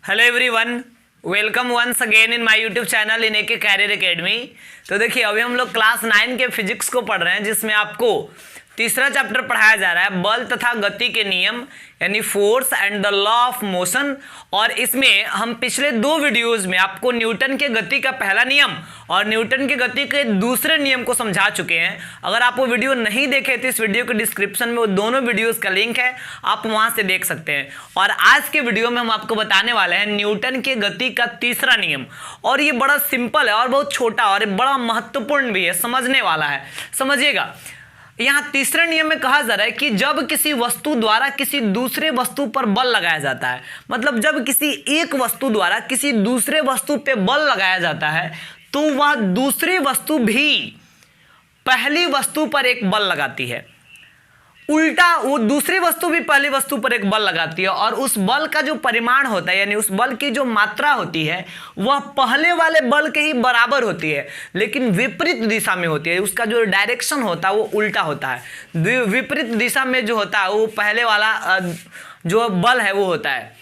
Hello everyone, welcome once again in my YouTube channel in AK career academy. तो देखिए, अभी हम लोग क्लास 9 के फिजिक्स को पढ़ रहे हैं, जिसमें आपको तीसरा चैप्टर पढ़ाया जा रहा है, बल तथा गति के नियम, यानी force and the law of motion. और इसमें हम पिछले दो वीडियोस में आपको न्यूटन के गति का पहला नियम और न्यूटन की गति के दूसरे नियम को समझा चुके हैं। अगर आप वो वीडियो नहीं देखे तो इस वीडियो के डिस्क्रिप्शन में वो दोनों वीडियोस का लिंक है, आप वहां से देख सकते हैं। और आज के वीडियो में हम आपको बताने वाले हैं न्यूटन के गति का तीसरा नियम, और ये बड़ा सिंपल है और बहुत छोटा और बड़ा महत्वपूर्ण भी है, समझने वाला है। समझिएगा, यहां तीसरे नियम में कहा जा रहा है कि जब किसी वस्तु द्वारा किसी दूसरे वस्तु पर बल लगाया जाता है, मतलब जब किसी एक वस्तु द्वारा किसी दूसरे वस्तु पे बल लगाया जाता है, तो वह दूसरी वस्तु भी पहली वस्तु पर एक बल लगाती है। उल्टा, वो दूसरी वस्तु भी पहली वस्तु पर एक बल लगाती है, और उस बल का जो परिमाण होता है, यानी उस बल की जो मात्रा होती है, वह पहले वाले बल के ही बराबर होती है, लेकिन विपरीत दिशा में होती है। उसका जो डायरेक्शन होता है वो उल्टा होता है। विपरीत दिशा में जो होता है वो पहले वाला जो बल है वो होता है।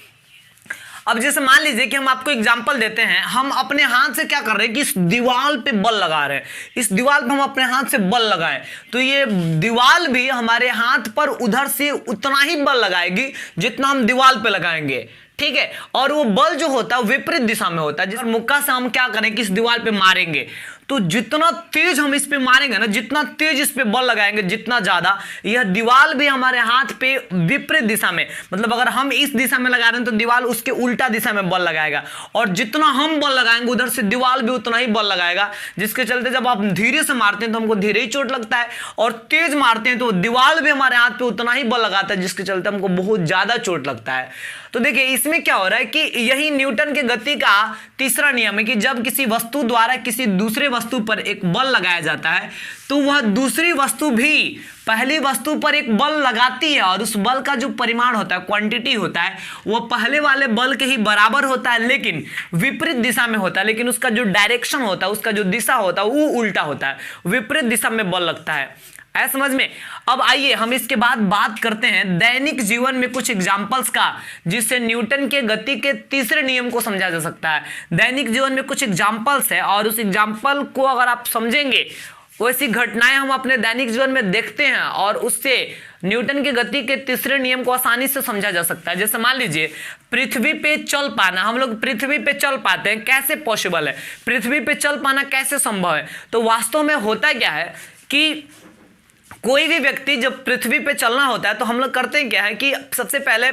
अब जैसे मान लीजिए कि हम आपको एग्जांपल देते हैं, हम अपने हाथ से क्या कर रहे हैं कि इस दीवार पे बल लगा रहे हैं, इस दीवार पे हम अपने हाथ से बल लगाएं, तो ये दीवार भी हमारे हाथ पर उधर से उतना ही बल लगाएगी जितना हम दीवार पे लगाएंगे, ठीक है। और वो बल जो होता है विपरीत दिशा में होता है। जिस मुक्का से हम क्या करें कि इस दीवार पे मारेंगे, तो जितना तेज हम इस पे मारेंगे ना, जितना तेज इस पे बल लगाएंगे, जितना ज्यादा यह दीवार भी हमारे हाथ पे विपरीत दिशा में, मतलब अगर हम इस दिशा में लगा रहे हैं तो दीवार उसके उल्टा दिशा में बल लगाएगा, और जितना हम बल लगाएंगे उधर से दीवार भी उतना ही बल लगाएगा, जिसके चलते जब आप धीरे से मारते हैं तो हमको धीरे ही चोट लगता है, और तेज मारते हैं तो दीवार भी हमारे हाथ पे उतना ही बल लगाता है, जिसके चलते हमको बहुत ज्यादा चोट लगता है। तो देखिए, इसमें क्या हो रहा है कि यही न्यूटन के गति का तीसरा नियम है कि जब किसी वस्तु द्वारा किसी दूसरे वस्तु पर एक बल लगाया जाता है, तो वह दूसरी वस्तु भी पहली वस्तु पर एक बल लगाती है, और उस बल का जो परिमाण होता है, क्वांटिटी होता है, वह पहले वाले बल के ही बराबर होता है, लेकिन विपरीत दिशा में होता है। लेकिन उसका जो डायरेक्शन होता है, उसका जो दिशा होता है वो उल्टा होता है, विपरीत दिशा में बल लगता है। है समझ में? अब आइए हम इसके बाद बात करते हैं दैनिक जीवन में कुछ एग्जांपल्स का, जिससे न्यूटन के गति के तीसरे नियम को समझा जा सकता है। दैनिक जीवन में कुछ एग्जांपल्स है, और उस एग्जांपल को अगर आप समझेंगे, वैसी घटनाएं हम अपने दैनिक जीवन में देखते हैं, और उससे न्यूटन की गति के तीसरे नियम को आसानी से समझा जा सकता है। जैसे मान लीजिए, पृथ्वी पे चल पाना, हम लोग पृथ्वी पे चल पाते हैं, कैसे पॉसिबल है? पृथ्वी पे चल पाना कैसे संभव है? तो वास्तव में होता क्या है कि कोई भी व्यक्ति जब पृथ्वी पे चलना होता है तो हम लोग करते हैं क्या है कि सबसे पहले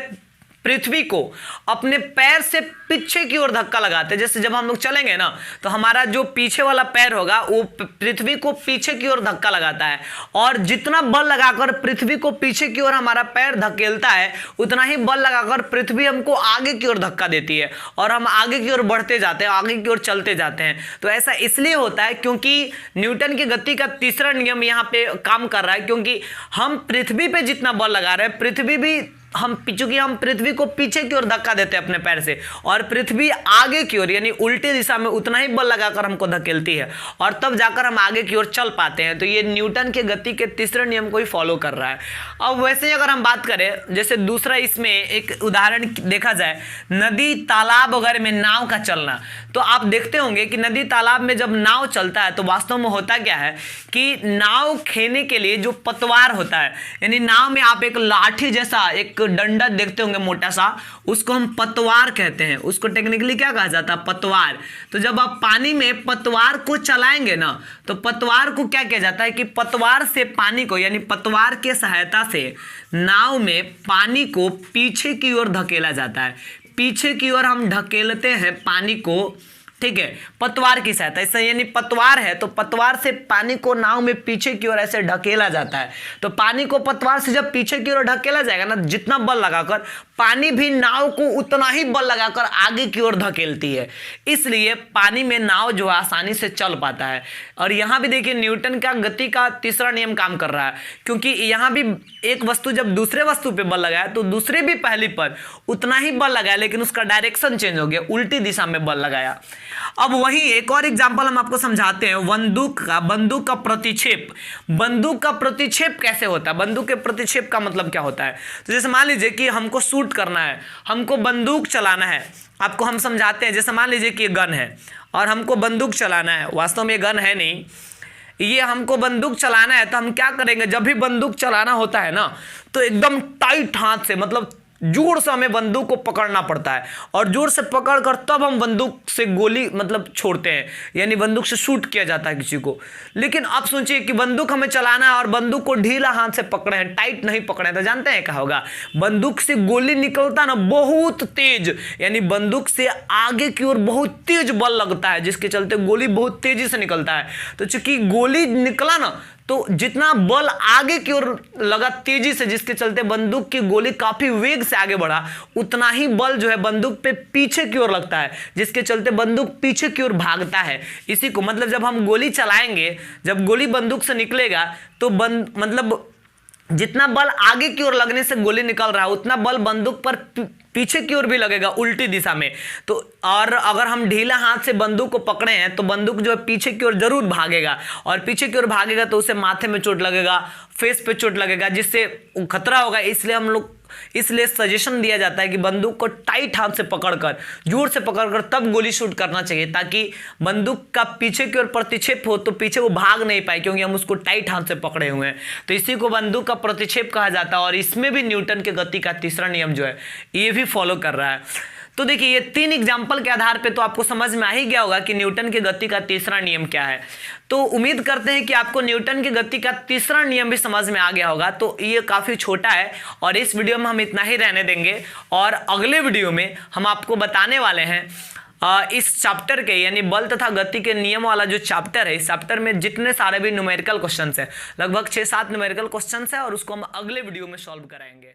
पृथ्वी को अपने पैर से पीछे की ओर धक्का लगाते हैं। जैसे जब हम लोग चलेंगे ना, तो हमारा जो पीछे वाला पैर होगा वो पृथ्वी को पीछे की ओर धक्का लगाता है, और जितना बल लगाकर पृथ्वी को पीछे की ओर हमारा पैर धकेलता है, उतना ही बल लगाकर पृथ्वी हमको आगे की ओर धक्का देती है, और हम आगे की ओर बढ़ते जाते हैं, आगे की ओर चलते जाते हैं। तो ऐसा इसलिए होता है क्योंकि न्यूटन की गति का तीसरा नियम यहाँ पे काम कर रहा है, क्योंकि हम पृथ्वी पे जितना बल लगा रहे हैं, पृथ्वी भी चूंकि हम पृथ्वी को पीछे की ओर धक्का देते हैं अपने पैर से, और पृथ्वी आगे की ओर यानी उल्टी दिशा में उतना ही बल लगाकर हमको धकेलती है, और तब जाकर हम आगे की ओर चल पाते हैं। तो ये न्यूटन के गति के तीसरे नियम को ही फॉलो कर रहा है। अब वैसे ही अगर हम बात करें, जैसे दूसरा इसमें एक उदाहरण देखा जाए, नदी तालाब वगैरह में नाव का चलना, तो आप देखते होंगे कि नदी तालाब में जब नाव चलता है तो वास्तव में होता क्या है कि नाव खेने के लिए जो पतवार होता है, यानी नाव में आप एक लाठी जैसा एक डंडा देखते होंगे मोटा सा, उसको हम पतवार कहते हैं। उसको टेक्निकली क्या कहा जाता है? पतवार। तो जब आप पानी में पतवार को चलाएंगे ना, तो पतवार को क्या किया जाता है कि पतवार से पानी को, यानी पतवार के सहायता से नाव में पानी को पीछे की ओर धकेला जाता है। पीछे की ओर हम ढकेलते हैं पानी को, ठीक है, पतवार की सहायता। इससे यानी पतवार है तो पतवार से पानी को नाव में पीछे की ओर ऐसे ढकेला जाता है। तो पानी को पतवार से जब पीछे की ओर ढकेला जाएगा ना, जितना बल लगाकर, पानी भी नाव को उतना ही बल लगाकर आगे की ओर धकेलती है, इसलिए पानी में नाव जो है आसानी से चल पाता है। और यहाँ भी देखिए, न्यूटन का गति का तीसरा नियम काम कर रहा है, क्योंकि यहाँ भी एक वस्तु जब दूसरे वस्तु पे बल लगाया तो दूसरे भी पहली पर उतना ही बल लगाया, लेकिन उसका डायरेक्शन चेंज हो गया, उल्टी दिशा में बल लगाया। अब वही एक और एग्जांपल हम आपको समझाते हैं, बंदूक का प्रतिक्षेप। बंदूक का प्रतिक्षेप कैसे होता है, बंदूक के प्रतिक्षेप का मतलब क्या होता है। तो जैसे मान लीजिए कि हमको शूट करना है, हमको बंदूक चलाना है, आपको हम समझाते हैं। जैसे मान लीजिए कि ये गन है और हमको बंदूक चलाना है, वास्तव में ये गन है नहीं, ये हमको बंदूक चलाना है। तो हम क्या करेंगे, जब भी बंदूक चलाना होता है ना, तो एकदम टाइट हाथ से, मतलब जोर से हमें बंदूक को पकड़ना पड़ता है, और जोर से पकड़कर तब हम बंदूक से गोली मतलब छोड़ते हैं, यानी बंदूक से शूट किया जाता है किसी को। लेकिन आप सोचिए कि बंदूक हमें चलाना है और बंदूक को ढीला हाथ से पकड़े हैं, टाइट नहीं पकड़े हैं, तो जानते हैं क्या होगा, बंदूक से गोली निकलता ना बहुत तेज, यानी बंदूक से आगे की ओर बहुत तेज बल लगता है, जिसके चलते गोली बहुत तेजी से निकलता है। तो चूंकि गोली निकला ना, तो जितना बल आगे की ओर लगा तेजी से, जिसके चलते बंदूक की गोली काफी वेग से आगे बढ़ा, उतना ही बल जो है बंदूक पे पीछे की ओर लगता है, जिसके चलते बंदूक पीछे की ओर भागता है। इसी को मतलब जब हम गोली चलाएंगे, जब गोली बंदूक से निकलेगा तो मतलब जितना बल आगे की ओर लगने से गोली निकल रहा है, उतना बल बंदूक पर पीछे की ओर भी लगेगा उल्टी दिशा में। तो और अगर हम ढीला हाथ से बंदूक को पकड़े हैं तो बंदूक जो है पीछे की ओर जरूर भागेगा, और पीछे की ओर भागेगा तो उसे माथे में चोट लगेगा, फेस पे चोट लगेगा, जिससे खतरा होगा। इसलिए सजेशन दिया जाता है कि बंदूक को टाइट हाथ से पकड़कर, जोर से पकड़कर तब गोली शूट करना चाहिए, ताकि बंदूक का पीछे की ओर प्रतिक्षेप हो तो पीछे वो भाग नहीं पाए, क्योंकि हम उसको टाइट हाथ से पकड़े हुए हैं। तो इसी को बंदूक का प्रतिक्षेप कहा जाता है, और इसमें भी न्यूटन के गति का तीसरा नियम जो है ये भी फॉलो कर रहा है। तो देखिए ये 3 एग्जाम्पल के आधार पे तो आपको समझ में आ ही गया होगा कि न्यूटन की गति का तीसरा नियम क्या है। तो उम्मीद करते हैं कि आपको न्यूटन की गति का तीसरा नियम भी समझ में आ गया होगा। तो ये काफ़ी छोटा है और इस वीडियो में हम इतना ही रहने देंगे, और अगले वीडियो में हम आपको बताने वाले हैं इस चैप्टर के, यानी बल तथा गति के नियम वाला जो चैप्टर है, इस चैप्टर में जितने सारे भी न्यूमेरिकल क्वेश्चंस हैं, लगभग 6-7 न्यूमेरिकल क्वेश्चंस हैं, और उसको हम अगले वीडियो में सॉल्व कराएंगे।